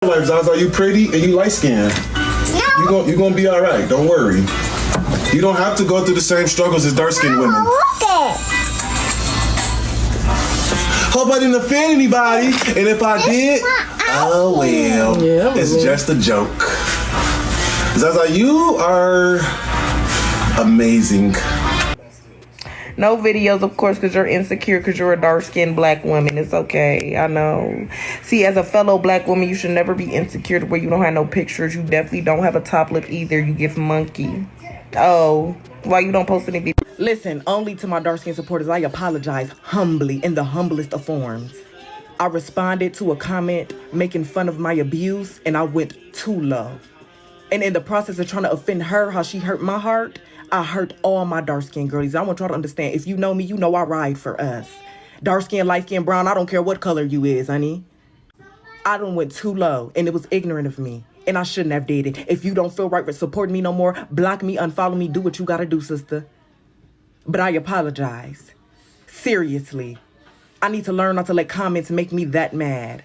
Like, Zaza, you pretty and you light skinned. No. You're gonna be all right. Don't worry. You don't have to go through the same struggles as dark skinned women. Hope I didn't offend anybody, and if I did, oh well. Yeah, it's just a joke. Zaza, you are amazing. No videos, of course, because you're insecure because you're a dark-skinned black woman. It's okay. I know. See, as a fellow black woman, you should never be insecure to where you don't have no pictures. You definitely don't have a top lip either. You give monkey. Oh, why you don't post any videos? Listen, only to my dark-skinned supporters, I apologize humbly in the humblest of forms. I responded to a comment making fun of my abuse, and I went too low. And in the process of trying to offend her, how she hurt my heart, I hurt all my dark-skinned girlies. I want y'all to understand, if you know me, you know I ride for us. Dark-skinned, light-skinned, brown, I don't care what color you is, honey. I done went too low, and it was ignorant of me. And I shouldn't have did it. If you don't feel right with supporting me no more, block me, unfollow me, do what you gotta do, sister. But I apologize. Seriously. I need to learn not to let comments make me that mad.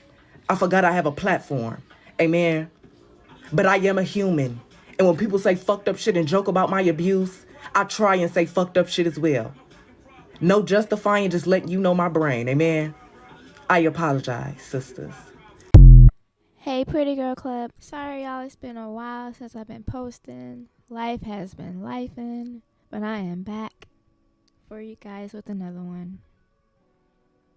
I forgot I have a platform. Amen. But I am a human. And when people say fucked up shit and joke about my abuse, I try and say fucked up shit as well. No justifying, just letting you know my brain. Amen. I apologize, sisters. Hey, Pretty Girl Club. Sorry, y'all. It's been a while since I've been posting. Life has been lifing. But I am back for you guys with another one.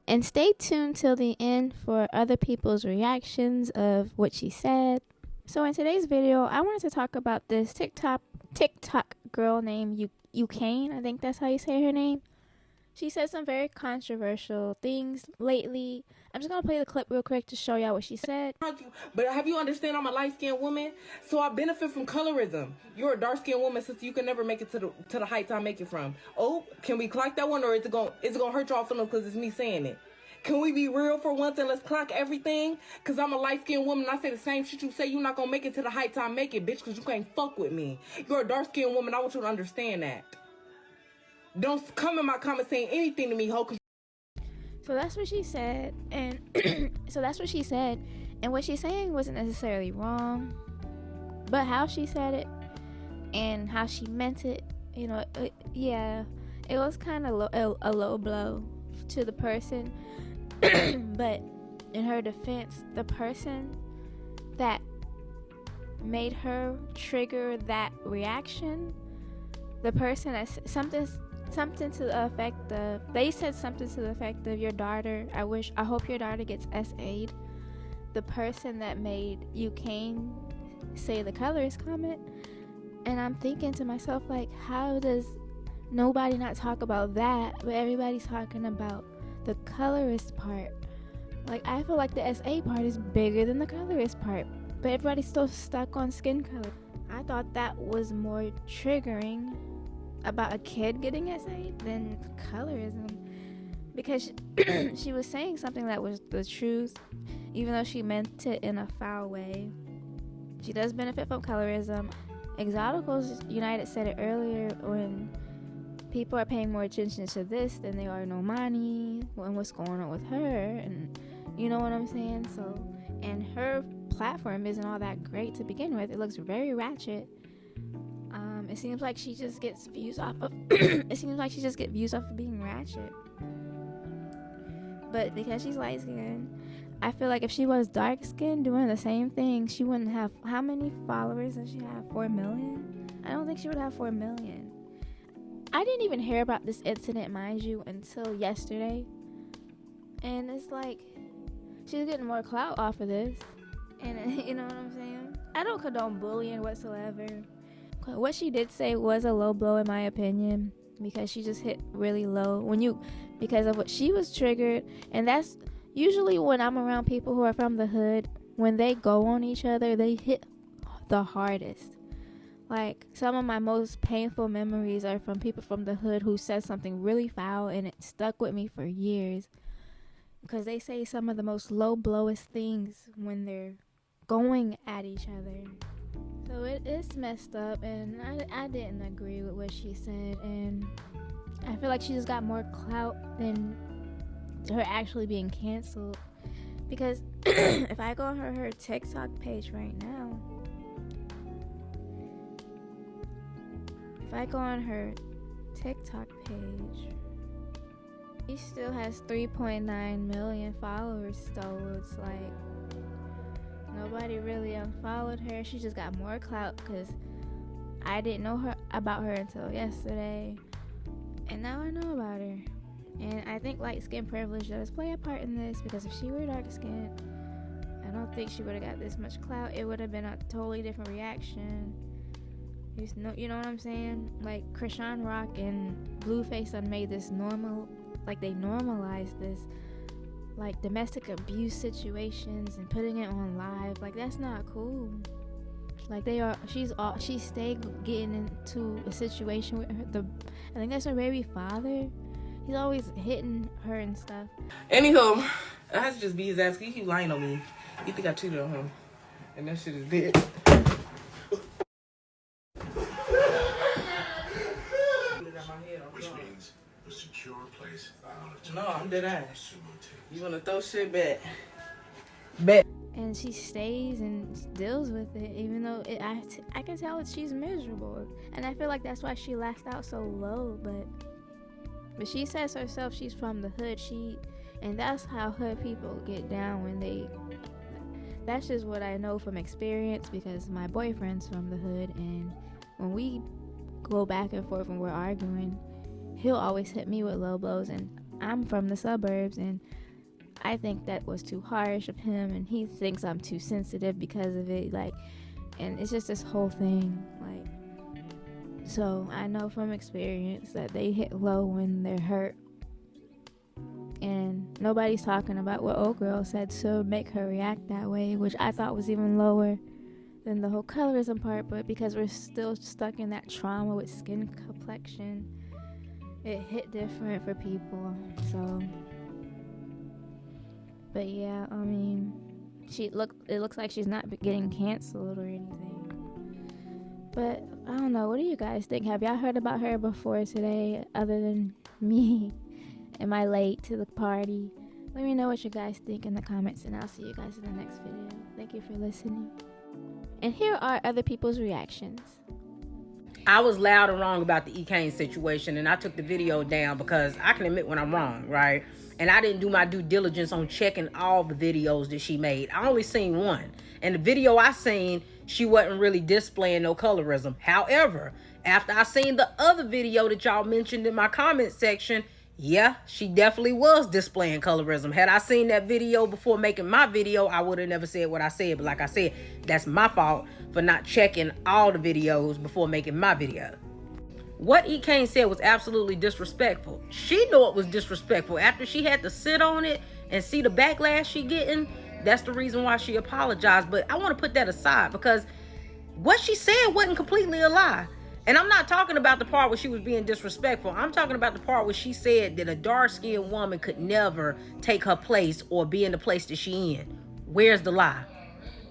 And stay tuned till the end for other people's reactions of what she said. So in today's video, I wanted to talk about this TikTok girl named Ekane. I think that's how you say her name. She said some very controversial things lately. I'm just going to play the clip real quick to show y'all what she said. But have you understand I'm a light-skinned woman? So I benefit from colorism. You're a dark-skinned woman, sister. You can never make it to the heights I make it from. Oh, can we clock that one, or is it gonna hurt y'all feelings because it's me saying it? Can we be real for once and let's clock everything? Because I'm a light-skinned woman and I say the same shit you say. You're not going to make it to the heights I make it, bitch, because you can't fuck with me. You're a dark-skinned woman. I want you to understand that. Don't come in my comments saying anything to me, ho. So that's what she said. And And what she's saying wasn't necessarily wrong. But how she said it and how she meant it, you know, it was kind of a low blow to the person. But in her defense, the person that made her trigger that reaction, the person that something to the effect of, they said something to the effect of, your daughter, I hope your daughter gets SA'd. The person that made Ekane say the colorist comment, and I'm thinking to myself, like, how does nobody not talk about that, but everybody's talking about the colorist part? Like, I feel like the SA part is bigger than the colorist part, but everybody's still stuck on skin color. I thought that was more triggering about a kid getting SA than colorism, because she was saying something that was the truth, even though she meant it in a foul way. She does benefit from colorism. Exoticals United said it earlier, when people are paying more attention to this than they are Normani and what's going on with her, and you know what I'm saying? So, and her platform isn't all that great to begin with. It looks very ratchet. It seems like she just gets views off of being ratchet. But because she's light skinned, I feel like if she was dark skinned doing the same thing, she wouldn't have, how many followers does she have? 4 million? I don't think she would have 4 million. I didn't even hear about this incident, mind you, until yesterday. And it's like, she's getting more clout off of this. And you know what I'm saying? I don't condone bullying whatsoever. What she did say was a low blow in my opinion, because she just hit really low because of what she was triggered. And that's usually when I'm around people who are from the hood, when they go on each other, they hit the hardest. Like, some of my most painful memories are from people from the hood who said something really foul, and it stuck with me for years, because they say some of the most low blowest things when they're going at each other. So it's messed up, and I didn't agree with what she said, and I feel like she just got more clout than her actually being canceled, Because if I go on her TikTok page right now, if I go on her TikTok page, she still has 3.9 million followers, so it's like nobody really unfollowed her. She just got more clout because I didn't know about her until yesterday, and now I know about her. And I think light skin privilege does play a part in this, because if she were dark skinned, I don't think she would have got this much clout. It would have been a totally different reaction. You know what I'm saying? Like Krishan Rock and Blueface done made this normal, like they normalized this, like domestic abuse situations and putting it on live. Like that's not cool. Like she stayed getting into a situation with I think that's her baby father. He's always hitting her and stuff. Anywho, I have to just be his ass. He keep lying on me. You think I cheated on him, and that shit is dead. Which means a secure place. No, I'm dead ass. You wanna throw shit back? Bet. And she stays and deals with it, even though I can tell that she's miserable. And I feel like that's why she lashed out so low. But she says herself she's from the hood. And that's how hood people get down when they. That's just what I know from experience, because my boyfriend's from the hood, and when we go back and forth when we're arguing, he'll always hit me with low blows, and I'm from the suburbs, and I think that was too harsh of him, and he thinks I'm too sensitive because of it, like, and it's just this whole thing, like, so I know from experience that they hit low when they're hurt, and nobody's talking about what old girl said to make her react that way, which I thought was even lower than the whole colorism part, but because we're still stuck in that trauma with skin complexion, it hit different for people. So, but yeah, I mean, it looks like she's not getting canceled or anything. But I don't know. What do you guys think? Have y'all heard about her before today, other than me? Am I late to the party? Let me know what you guys think in the comments, and I'll see you guys in the next video. Thank you for listening. And here are other people's reactions. I was loud and wrong about the Ekane situation, and I took the video down because I can admit when I'm wrong, right? And I didn't do my due diligence on checking all the videos that she made. I only seen one. And the video I seen, she wasn't really displaying no colorism. However, after I seen the other video that y'all mentioned in my comment section, yeah, she definitely was displaying colorism. Had I seen that video before making my video, I would have never said what I said. But like I said, that's my fault for not checking all the videos before making my video. What Ekane said was absolutely disrespectful. She knew it was disrespectful. After she had to sit on it and see the backlash she getting, that's the reason why she apologized. But I want to put that aside, because what she said wasn't completely a lie. And I'm not talking about the part where she was being disrespectful. I'm talking about the part where she said that a dark-skinned woman could never take her place or be in the place that she in. Where's the lie?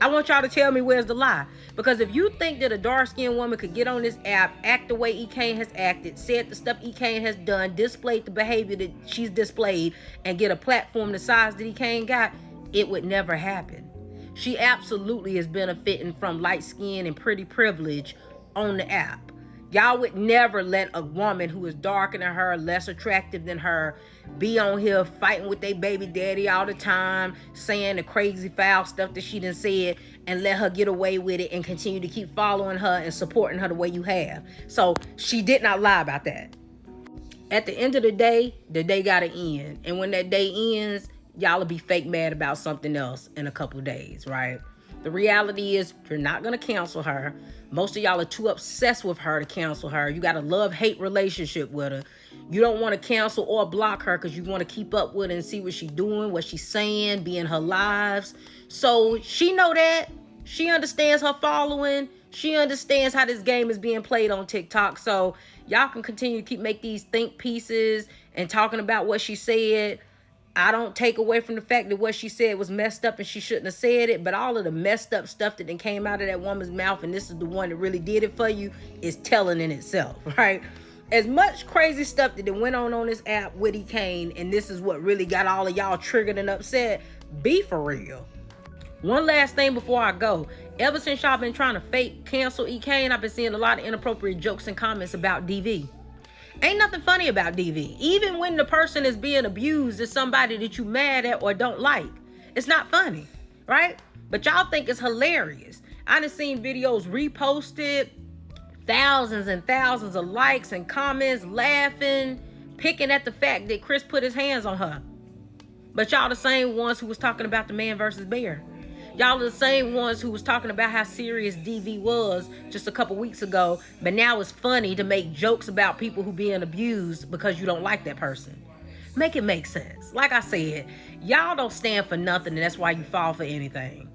I want y'all to tell me where's the lie. Because if you think that a dark-skinned woman could get on this app, act the way Ekane has acted, said the stuff Ekane has done, displayed the behavior that she's displayed, and get a platform the size that Ekane got, it would never happen. She absolutely is benefiting from light skin and pretty privilege on the app. Y'all would never let a woman who is darker than her, less attractive than her, be on here fighting with their baby daddy all the time, saying the crazy foul stuff that she done said, and let her get away with it and continue to keep following her and supporting her the way you have. So she did not lie about that. At the end of the day gotta end. And when that day ends, y'all will be fake mad about something else in a couple of days, right? The reality is you're not going to cancel her. Most of y'all are too obsessed with her to cancel her. You got a love-hate relationship with her. You don't want to cancel or block her because you want to keep up with her and see what she's doing, what she's saying, be in her lives. So she know that. She understands her following. She understands how this game is being played on TikTok. So y'all can continue to make these think pieces and talking about what she said. I don't take away from the fact that what she said was messed up and she shouldn't have said it, but all of the messed up stuff that then came out of that woman's mouth, and this is the one that really did it for you, is telling in itself, right? As much crazy stuff that went on this app with Ekane, and this is what really got all of y'all triggered and upset, Be for real. One last thing before I go. Ever since y'all been trying to fake cancel Ekane, I've been seeing a lot of inappropriate jokes and comments about DV. Ain't nothing funny about DV. Even when the person is being abused is somebody that you mad at or don't like. It's not funny, right? But y'all think it's hilarious. I done seen videos reposted, thousands and thousands of likes and comments, laughing, picking at the fact that Chris put his hands on her. But y'all the same ones who was talking about the man versus bear. Y'all are the same ones who was talking about how serious DV was just a couple weeks ago, but now it's funny to make jokes about people who being abused because you don't like that person. Make it make sense. Like I said, y'all don't stand for nothing, and that's why you fall for anything.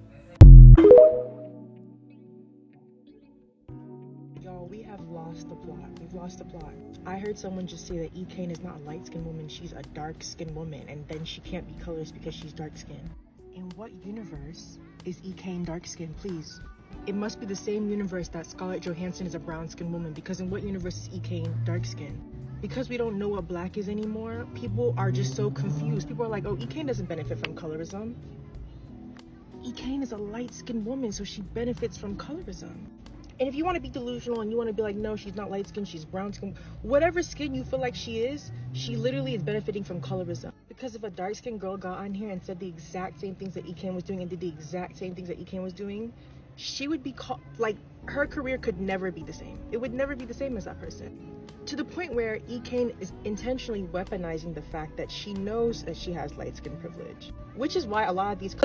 Y'all, we have lost the plot. We've lost the plot. I heard someone just say that Ekane is not a light-skinned woman, she's a dark-skinned woman, and then she can't be colorist because she's dark-skinned. In what universe is Ekane dark-skinned, please? It must be the same universe that Scarlett Johansson is a brown-skinned woman, because in what universe is Ekane dark-skinned? Because we don't know what black is anymore, people are just so confused. People are like, oh, Ekane doesn't benefit from colorism. Ekane is a light-skinned woman, so she benefits from colorism. And if you want to be delusional and you want to be like, no, she's not light-skinned, she's brown-skinned, whatever skin you feel like she is, she literally is benefiting from colorism. Because if a dark-skinned girl got on here and said the exact same things that Ekane was doing and did the exact same things that Ekane was doing, she would be her career could never be the same. It would never be the same as that person. To the point where Ekane is intentionally weaponizing the fact that she knows that she has light-skin privilege. Which is why a lot of these...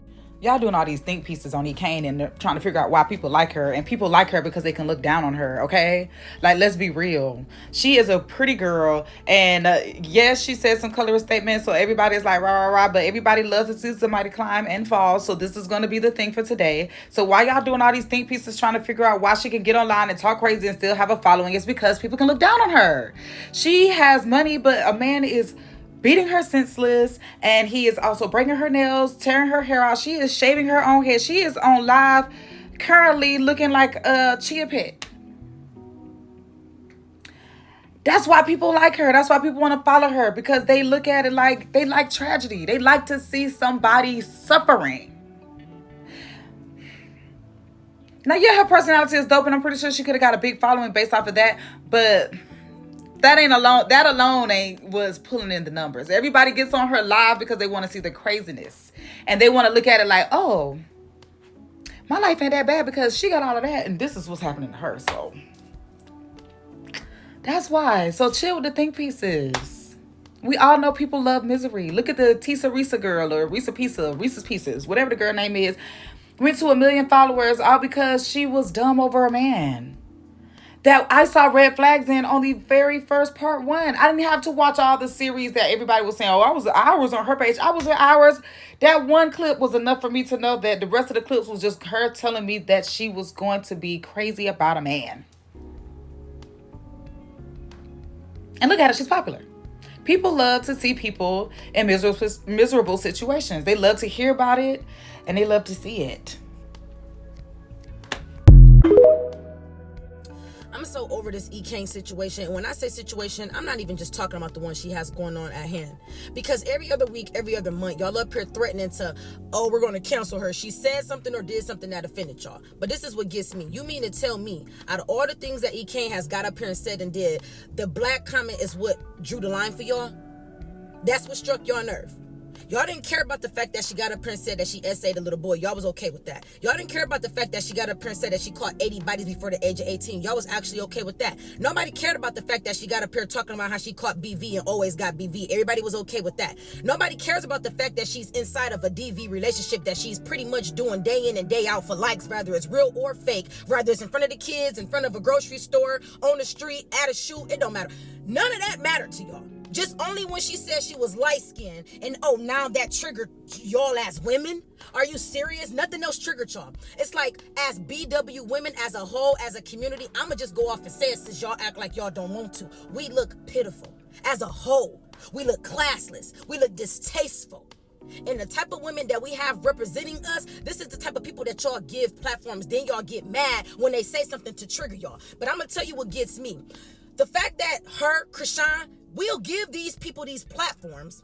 Y'all doing all these think pieces on Ekane and they're trying to figure out why people like her. And people like her because they can look down on her, okay? Like, let's be real. She is a pretty girl. And yes, she said some colorist statements. So everybody's like, rah, rah, rah. But everybody loves to see somebody climb and fall. So this is going to be the thing for today. So why y'all doing all these think pieces trying to figure out why she can get online and talk crazy and still have a following? It's because people can look down on her. She has money, but a man is beating her senseless, and he is also breaking her nails, tearing her hair out. She is shaving her own head. She is on live currently looking like a chia pet. That's why people like her. That's why people want to follow her, because they look at it like they like tragedy. They like to see somebody suffering. Now, yeah, her personality is dope, and I'm pretty sure she could have got a big following based off of that, but that alone was pulling in the numbers. Everybody gets on her live because they want to see the craziness. And they want to look at it like, oh, my life ain't that bad because she got all of that and this is what's happening to her. So that's why. So chill with the think pieces. We all know people love misery. Look at the Risa girl, or Reese's Pieces, whatever the girl name is. Went to 1 million followers all because she was dumb over a man that I saw red flags in on the very first part 1. I didn't have to watch all the series that everybody was saying, oh, I was hours on her page. I was in hours. That one clip was enough for me to know that the rest of the clips was just her telling me that she was going to be crazy about a man. And look at her, she's popular. People love to see people in miserable situations. They love to hear about it and they love to see it. I'm so over this Ekane situation. And when I say situation, I'm not even just talking about the one she has going on at hand. Because every other week, every other month, y'all up here threatening to, oh, we're going to cancel her. She said something or did something that offended y'all. But this is what gets me. You mean to tell me, out of all the things that Ekane has got up here and said and did, the black comment is what drew the line for y'all? That's what struck your nerve. Y'all didn't care about the fact that she got up here and said that she essayed a little boy. Y'all was okay with that. Y'all didn't care about the fact that she got up here and said that she caught 80 bodies before the age of 18. Y'all was actually okay with that. Nobody cared about the fact that she got up here talking about how she caught BV and always got BV. Everybody was okay with that. Nobody cares about the fact that she's inside of a DV relationship that she's pretty much doing day in and day out for likes, whether it's real or fake, whether it's in front of the kids, in front of a grocery store, on the street, at a shoot. It don't matter. None of that mattered to y'all. Just only when she said she was light-skinned and, oh, now that triggered y'all as women? Are you serious? Nothing else triggered y'all. It's like, as BW women as a whole, as a community, I'ma just go off and say it since y'all act like y'all don't want to. We look pitiful. As a whole, we look classless. We look distasteful. And the type of women that we have representing us, this is the type of people that y'all give platforms. Then y'all get mad when they say something to trigger y'all. But I'm gonna tell you what gets me. The fact that her, Krishan, we'll give these people these platforms.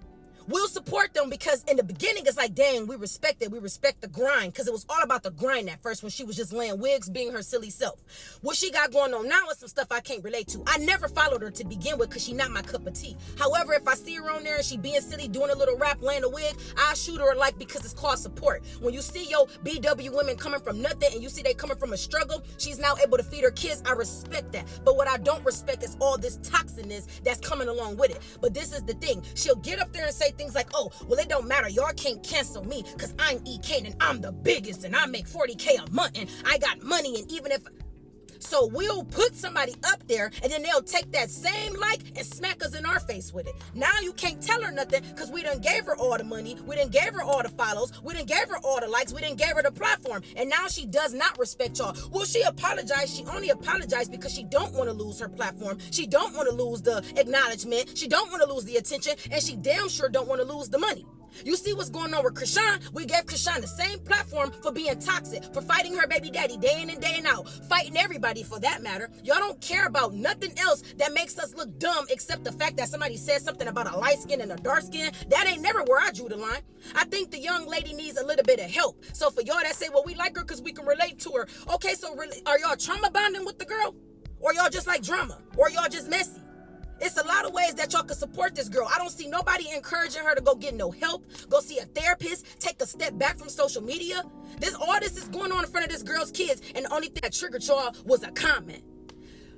We'll support them because in the beginning it's like, dang, we respect it. We respect the grind, because it was all about the grind at first when she was just laying wigs, being her silly self. What she got going on now is some stuff I can't relate to. I never followed her to begin with because she not my cup of tea. However, if I see her on there and she being silly, doing a little rap, laying a wig, I shoot her a like because it's called support. When you see your BW women coming from nothing and you see they coming from a struggle, she's now able to feed her kids, I respect that. But what I don't respect is all this toxicness that's coming along with it. But this is the thing. She'll get up there and say things like, oh, well, it don't matter. Y'all can't cancel me because I'm Ekane and I'm the biggest and I make 40K a month and I got money, and even if... So we'll put somebody up there and then they'll take that same like and smack us in our face with it. Now you can't tell her nothing because we done gave her all the money. We done gave her all the follows. We done gave her all the likes. We done gave her the platform. And now she does not respect y'all. Well, she apologized. She only apologized because she don't want to lose her platform. She don't want to lose the acknowledgement. She don't want to lose the attention. And she damn sure don't want to lose the money. You see what's going on with Krishan? We gave Krishan the same platform for being toxic, for fighting her baby daddy day in and day out, fighting everybody for that matter. Y'all don't care about nothing else that makes us look dumb except the fact that somebody said something about a light skin and a dark skin. That ain't never where I drew the line. I think the young lady needs a little bit of help. So for y'all that say, well, we like her because we can relate to her. Okay, so are y'all trauma bonding with the girl? Or y'all just like drama? Or y'all just messy? It's a lot of ways that y'all can support this girl. I don't see nobody encouraging her to go get no help, go see a therapist, take a step back from social media. All this is going on in front of this girl's kids, and the only thing that triggered y'all was a comment.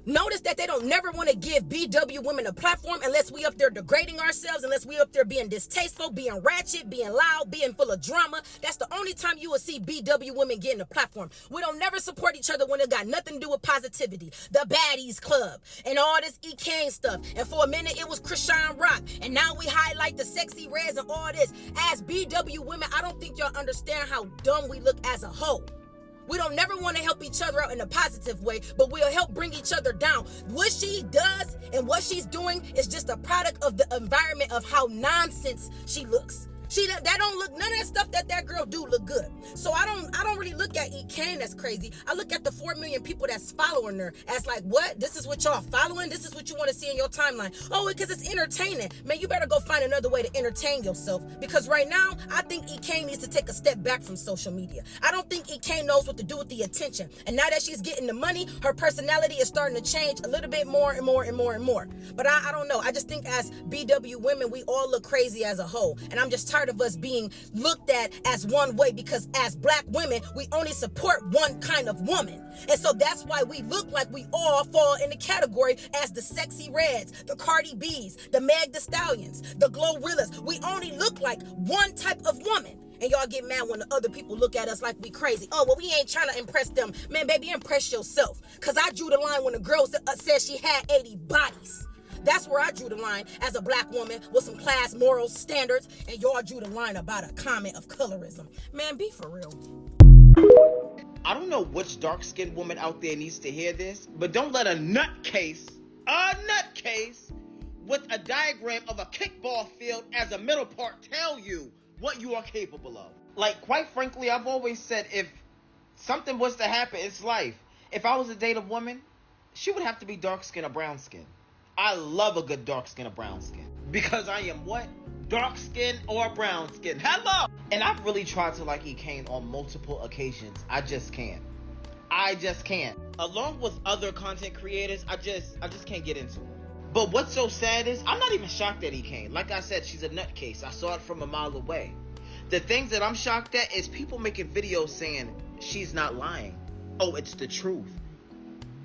Notice that they don't never want to give BW women a platform unless we up there degrading ourselves, unless we up there being distasteful, being ratchet, being loud, being full of drama. That's the only time you will see BW women getting a platform. We don't never support each other when it got nothing to do with positivity. The Baddies Club and all this Ekane stuff. And for a minute it was Krishan Rock. And now we highlight the sexy reds and all this. As BW women, I don't think y'all understand how dumb we look as a whole. We don't never want to help each other out in a positive way, but we'll help bring each other down. What she does and what she's doing is just a product of the environment of how nonsense she looks. That don't look, none of that stuff that girl do look good. So I don't really look at Ekane as crazy. I look at the 4 million people that's following her as like, what? This is what y'all following? This is what you want to see in your timeline? Oh, because it's entertaining. Man, you better go find another way to entertain yourself, because right now, I think Ekane needs to take a step back from social media. I don't think Ekane knows what to do with the attention. And now that she's getting the money, her personality is starting to change a little bit more and more and more and more. But I don't know. I just think as BW women, we all look crazy as a whole. And I'm just tired of us being looked at as one way, because as black women, we only support one kind of woman. And so that's why we look like we all fall in the category as the sexy reds, the Cardi B's, the Meg Thee Stallions, the Glorrillas. We only look like one type of woman. And y'all get mad when the other people look at us like we crazy. Oh, well, we ain't trying to impress them. Man, baby, impress yourself. Because I drew the line when the girl said she had 80 bodies. That's where I drew the line as a black woman with some class, morals, standards, and y'all drew the line about a comment of colorism. Man, be for real. I don't know which dark-skinned woman out there needs to hear this, but don't let a nutcase with a diagram of a kickball field as a middle part tell you what you are capable of. Like, quite frankly, I've always said if something was to happen, it's life. If I was to date a woman, she would have to be dark-skinned or brown-skinned. I love a good dark skin or brown skin. Because I am what? Dark skin or brown skin. Hello! And I've really tried to like Ekane on multiple occasions. I just can't. Along with other content creators, I just can't get into it. But what's so sad is, I'm not even shocked at Ekane. Like I said, she's a nutcase. I saw it from a mile away. The things that I'm shocked at is people making videos saying she's not lying. Oh, it's the truth.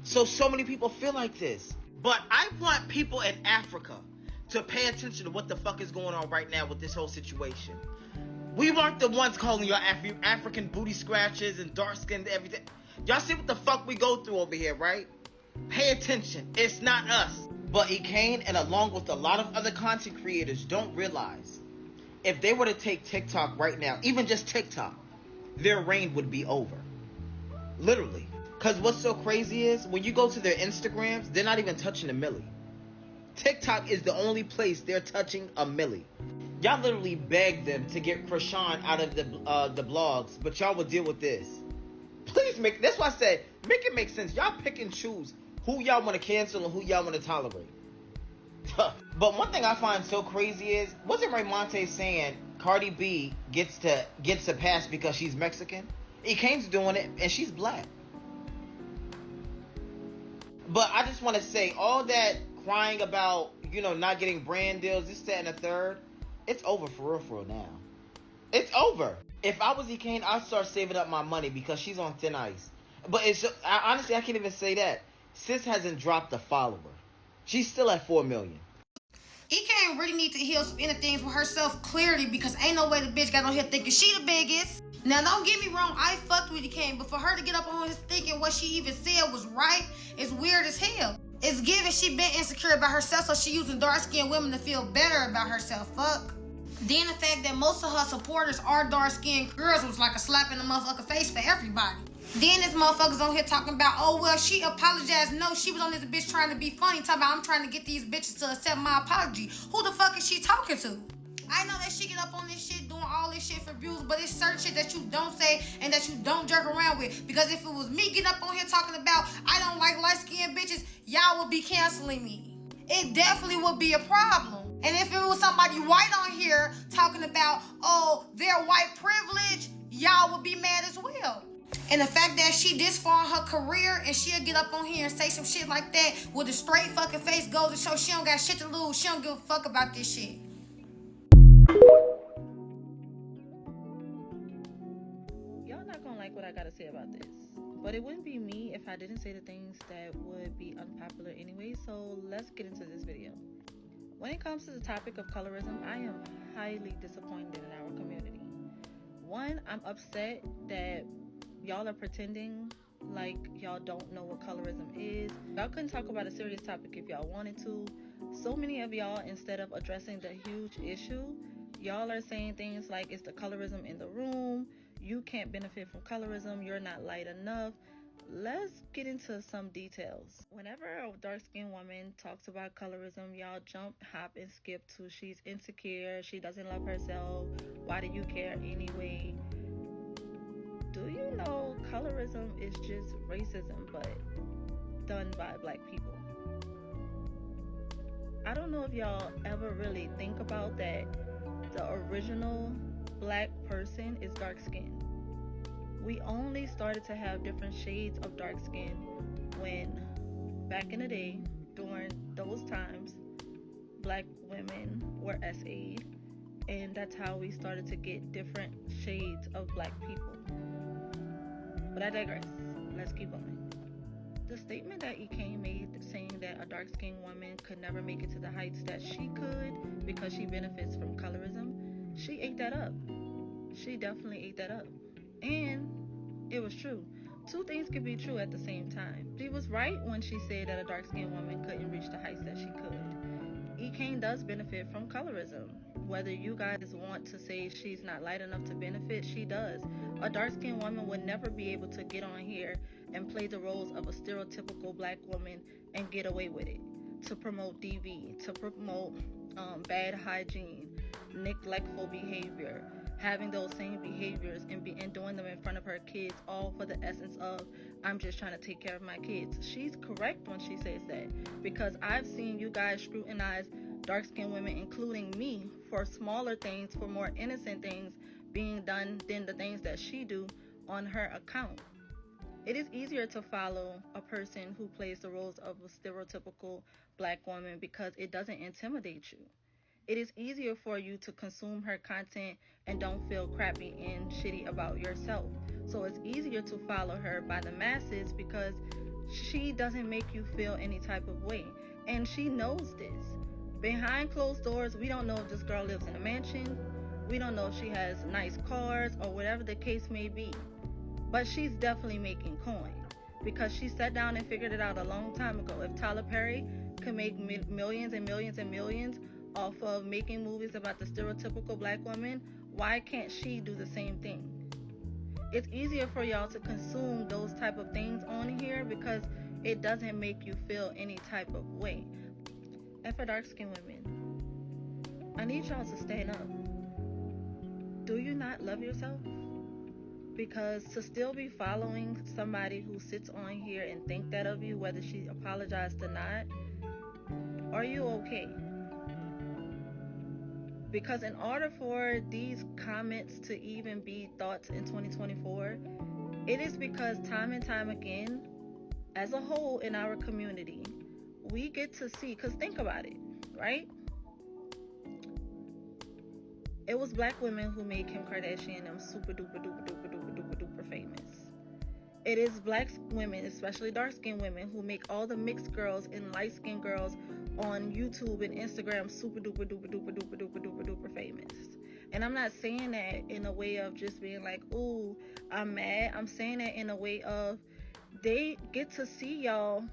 So many people feel like this. But I want people in Africa to pay attention to what the fuck is going on right now with this whole situation. We weren't the ones calling y'all African booty scratches and dark skin everything. Y'all see what the fuck we go through over here, right? Pay attention. It's not us. But Ekane, and along with a lot of other content creators, don't realize if they were to take TikTok right now, even just TikTok, their reign would be over. Literally. Because what's so crazy is, when you go to their Instagrams, they're not even touching a milli. TikTok is the only place they're touching a milli. Y'all literally begged them to get Krishan out of the blogs, but y'all will deal with this. Please that's why I said, make it make sense. Y'all pick and choose who y'all want to cancel and who y'all want to tolerate. But one thing I find so crazy is, wasn't Raymonte saying Cardi B gets a pass because she's Mexican? Ekane's doing it and she's black. But I just want to say, all that crying about, not getting brand deals, this, that, and the third, it's over for real now. It's over. If I was Ekane, I'd start saving up my money because she's on thin ice. But honestly, I can't even say that. Sis hasn't dropped a follower. She's still at 4 million. Ekane really need to heal some inner things with herself clearly, because ain't no way the bitch got on here thinking she the biggest. Now, don't get me wrong, I fucked with Ekane, but for her to get up on here thinking what she even said was right is weird as hell. It's given she been insecure about herself, so she using dark-skinned women to feel better about herself. Fuck. Then the fact that most of her supporters are dark-skinned girls was like a slap in the motherfucking face for everybody. Then this motherfucker's on here talking about, oh, well, she apologized. No, she was on this bitch trying to be funny, talking about, I'm trying to get these bitches to accept my apology. Who the fuck is she talking to? I know that she get up on this shit doing all this shit for views, but it's certain shit that you don't say and that you don't jerk around with. Because if it was me getting up on here talking about I don't like light-skinned bitches, y'all would be canceling me. It definitely would be a problem. And if it was somebody white on here talking about, oh, their white privilege, y'all would be mad as well. And the fact that she this far in her career and she'll get up on here and say some shit like that with a straight fucking face goes to show she don't got shit to lose. She don't give a fuck about this shit. Y'all not gonna like what I gotta say about this, but it wouldn't be me if I didn't say the things that would be unpopular anyway, so let's get into this video. When it comes to the topic of colorism, I am highly disappointed in our community. One, I'm upset that y'all are pretending like y'all don't know what colorism is. Y'all couldn't talk about a serious topic if y'all wanted to. So many of y'all, instead of addressing the huge issue, y'all are saying things like it's the colorism in the room, you can't benefit from colorism, you're not light enough. Let's get into some details. Whenever a dark-skinned woman talks about colorism, y'all jump, hop, and skip to she's insecure, she doesn't love herself, why do you care anyway? Do you know colorism is just racism, but done by black people? I don't know if y'all ever really think about that the original black person is dark skinned. We only started to have different shades of dark skin when, back in the day, during those times, black women were SA'd, and that's how we started to get different shades of black people. But I digress. Let's keep going. The statement that Ekane made saying that a dark-skinned woman could never make it to the heights that she could because she benefits from colorism, she ate that up. She definitely ate that up. And it was true. Two things could be true at the same time. She was right when she said that a dark-skinned woman couldn't reach the heights that she could. Ekane does benefit from colorism. Whether you guys want to say she's not light enough to benefit, she does. A dark-skinned woman would never be able to get on here and play the roles of a stereotypical black woman and get away with it. To promote DV, to promote bad hygiene, neglectful behavior, having those same behaviors and doing them in front of her kids, all for the essence of, I'm just trying to take care of my kids. She's correct when she says that, because I've seen you guys scrutinize dark-skinned women, including me, for smaller things, for more innocent things being done than the things that she do on her account. It is easier to follow a person who plays the roles of a stereotypical black woman because it doesn't intimidate you. It is easier for you to consume her content and don't feel crappy and shitty about yourself. So it's easier to follow her by the masses because she doesn't make you feel any type of way. And she knows this. Behind closed doors, we don't know if this girl lives in a mansion. We don't know if she has nice cars or whatever the case may be. But she's definitely making coin because she sat down and figured it out a long time ago. If Tyler Perry can make millions and millions and millions off of making movies about the stereotypical black woman, why can't she do the same thing? It's easier for y'all to consume those type of things on here because it doesn't make you feel any type of way. And for dark-skinned women, I need y'all to stand up. Do you not love yourself? Because to still be following somebody who sits on here and think that of you, whether she apologized or not, Are you okay? Because in order for these comments to even be thoughts in 2024, it is because time and time again, as a whole in our community, we get to see, because think about it, right? It was black women who made Kim Kardashian them super duper duper duper duper duper duper famous. It is black women, especially dark-skinned women, who make all the mixed girls and light-skinned girls on YouTube and Instagram super duper duper duper duper duper duper duper famous. And I'm not saying that in a way of just being like, ooh, I'm mad. I'm saying that in a way of they get to see y'all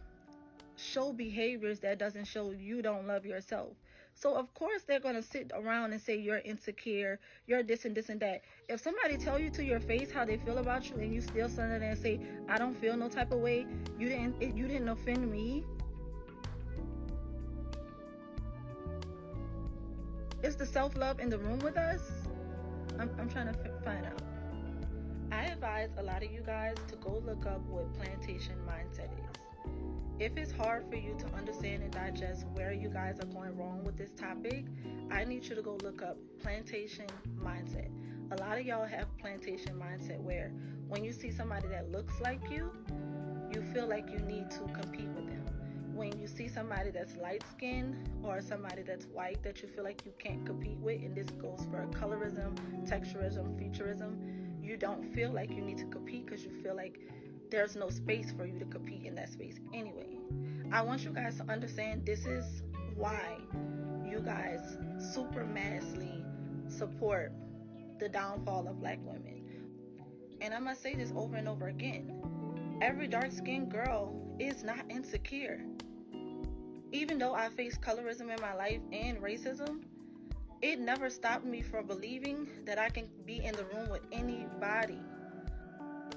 show behaviors that doesn't show you don't love yourself. So of course they're going to sit around and say you're insecure, you're this and this and that. If somebody tell you to your face how they feel about you and you still stand there and say, I don't feel no type of way, you didn't offend me. Is the self-love in the room with us? I'm trying to find out. I advise a lot of you guys to go look up what plantation mindset is. If it's hard for you to understand and digest where you guys are going wrong with this topic, I need you to go look up plantation mindset. A lot of y'all have plantation mindset where when you see somebody that looks like you feel like you need to compete with them. When you see somebody that's light-skinned or somebody that's white that you feel like you can't compete with, and this goes for colorism, texturism, futurism, you don't feel like you need to compete because you feel like there's no space for you to compete in that space anyway. I want you guys to understand this is why you guys super massively support the downfall of black women. And I'm going to say this over and over again. Every dark-skinned girl is not insecure. Even though I face colorism in my life and racism, it never stopped me from believing that I can be in the room with anybody.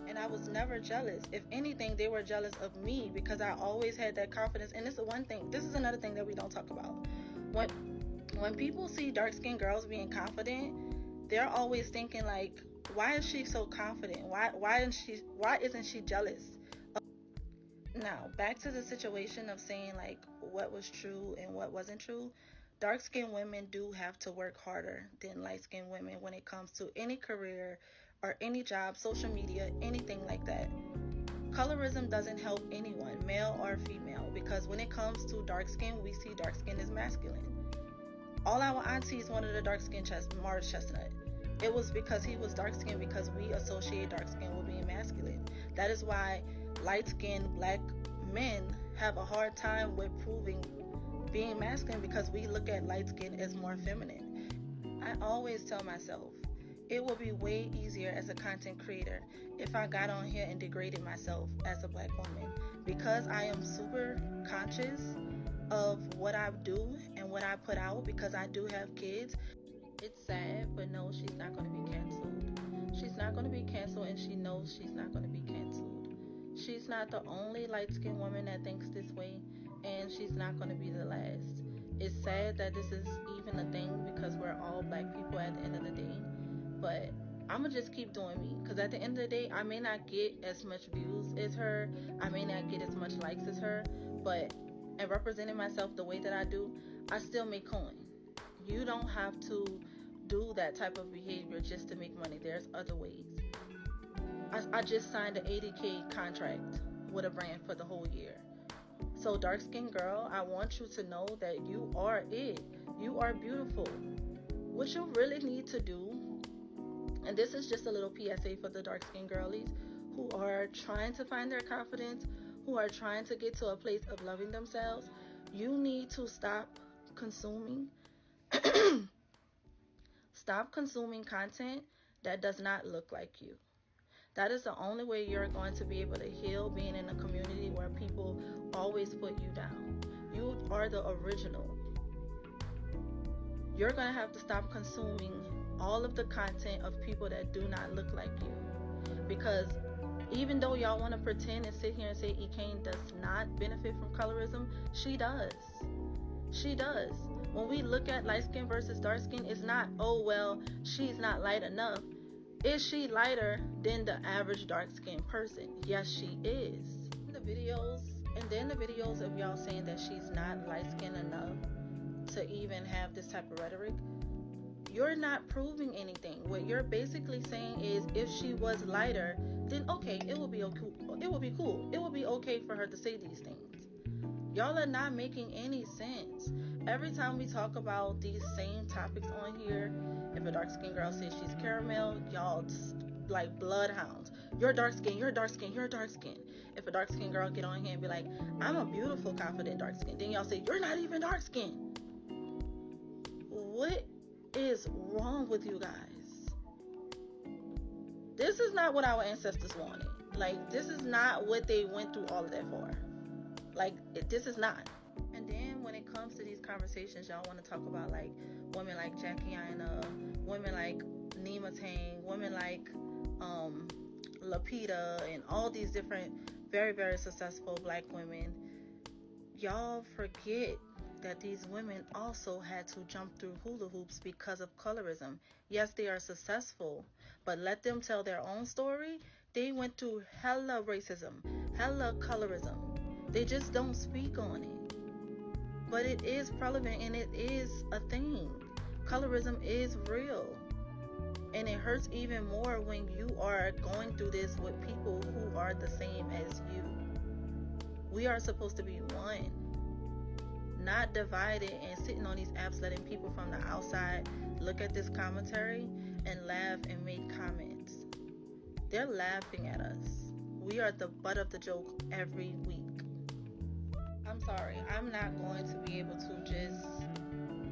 And I was never jealous. If anything, they were jealous of me because I always had that confidence. And this is one thing. This is another thing that we don't talk about. When people see dark-skinned girls being confident, they're always thinking like, why is she so confident? Why isn't she jealous? Now, back to the situation of saying like what was true and what wasn't true. Dark-skinned women do have to work harder than light-skinned women when it comes to any career or any job, social media, anything like that. Colorism doesn't help anyone, male or female, because when it comes to dark skin, we see dark skin as masculine. All our aunties wanted a dark skin Mars Chestnut. It was because he was dark skinned because we associate dark skin with being masculine. That is why light-skinned black men have a hard time with proving being masculine because we look at light skin as more feminine. I always tell myself, it would be way easier as a content creator if I got on here and degraded myself as a black woman. Because I am super conscious of what I do and what I put out because I do have kids. It's sad, but no, she's not going to be canceled. She's not going to be canceled, and she knows she's not going to be canceled. She's not the only light-skinned woman that thinks this way, and she's not going to be the last. It's sad that this is even a thing because we're all black people at the end of the day. But I'm going to just keep doing me. Because at the end of the day, I may not get as much views as her. I may not get as much likes as her. But in representing myself the way that I do, I still make coin. You don't have to do that type of behavior just to make money. There's other ways. I just signed an $80K contract with a brand for the whole year. So dark-skinned girl, I want you to know that you are it. You are beautiful. What you really need to do, and this is just a little PSA for the dark-skinned girlies who are trying to find their confidence, who are trying to get to a place of loving themselves, you need to stop consuming content that does not look like you. That is the only way you're going to be able to heal being in a community where people always put you down. You are the original. You're going to have to stop consuming all of the content of people that do not look like you. Because even though y'all want to pretend and sit here and say Ekane does not benefit from colorism, she does. She does. When we look at light skin versus dark skin, it's not, oh, well, she's not light enough. Is she lighter than the average dark skinned person? Yes, she is. The videos And then the videos of y'all saying that she's not light-skinned enough to even have this type of rhetoric, you're not proving anything. What you're basically saying is, if she was lighter, then okay, it will be okay. It will be cool. It will be okay for her to say these things. Y'all are not making any sense. Every time we talk about these same topics on here, if a dark-skinned girl says she's caramel, y'all just like bloodhounds. You're dark-skinned, you're dark-skinned, you're dark-skinned. If a dark-skinned girl get on here and be like, I'm a beautiful, confident dark-skinned, then y'all say, you're not even dark-skinned. What is wrong with you guys? This is not what our ancestors wanted. Like, this is not what they went through all of that for. Like, this is not. And then when it comes to these conversations, y'all want to talk about like women like Jackie Aina, women like Nima Tang, women like Lapita, and all these different very, very successful black women. Y'all forget that these women also had to jump through hula hoops because of colorism. Yes, they are successful, but let them tell their own story. They went through hella racism, hella colorism. They just don't speak on it. But it is prevalent and it is a thing. Colorism is real. And it hurts even more when you are going through this with people who are the same as you. We are supposed to be one, not divided and sitting on these apps letting people from the outside look at this commentary and laugh and make comments. They're laughing at us. We are the butt of the joke every week. I'm sorry, I'm not going to be able to just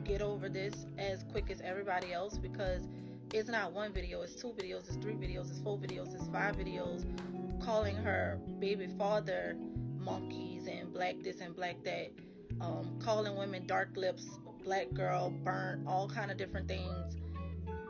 get over this as quick as everybody else, because it's not one video, it's 2 videos, it's 3 videos, it's 4 videos, it's 5 videos calling her baby father monkeys and black this and black that, calling women dark lips, black girl, burnt, all kind of different things.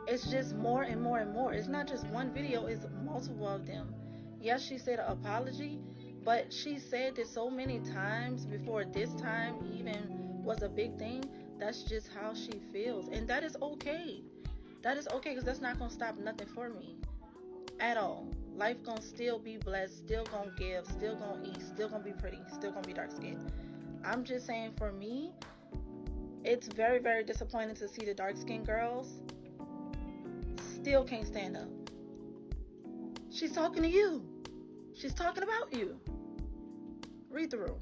It's just more and more and more. It's not just one video, it's multiple of them. Yes, she said an apology, but she said this so many times before this time even was a big thing. That's just how she feels, and that is okay. That is okay, because that's not gonna stop nothing for me at all. Life gonna still be blessed, still gonna give, still gonna eat, still gonna be pretty, still gonna be dark skinned. I'm just saying, for me, it's very, very disappointing to see the dark skinned girls still can't stand up. She's talking to you. She's talking about you. Read the room.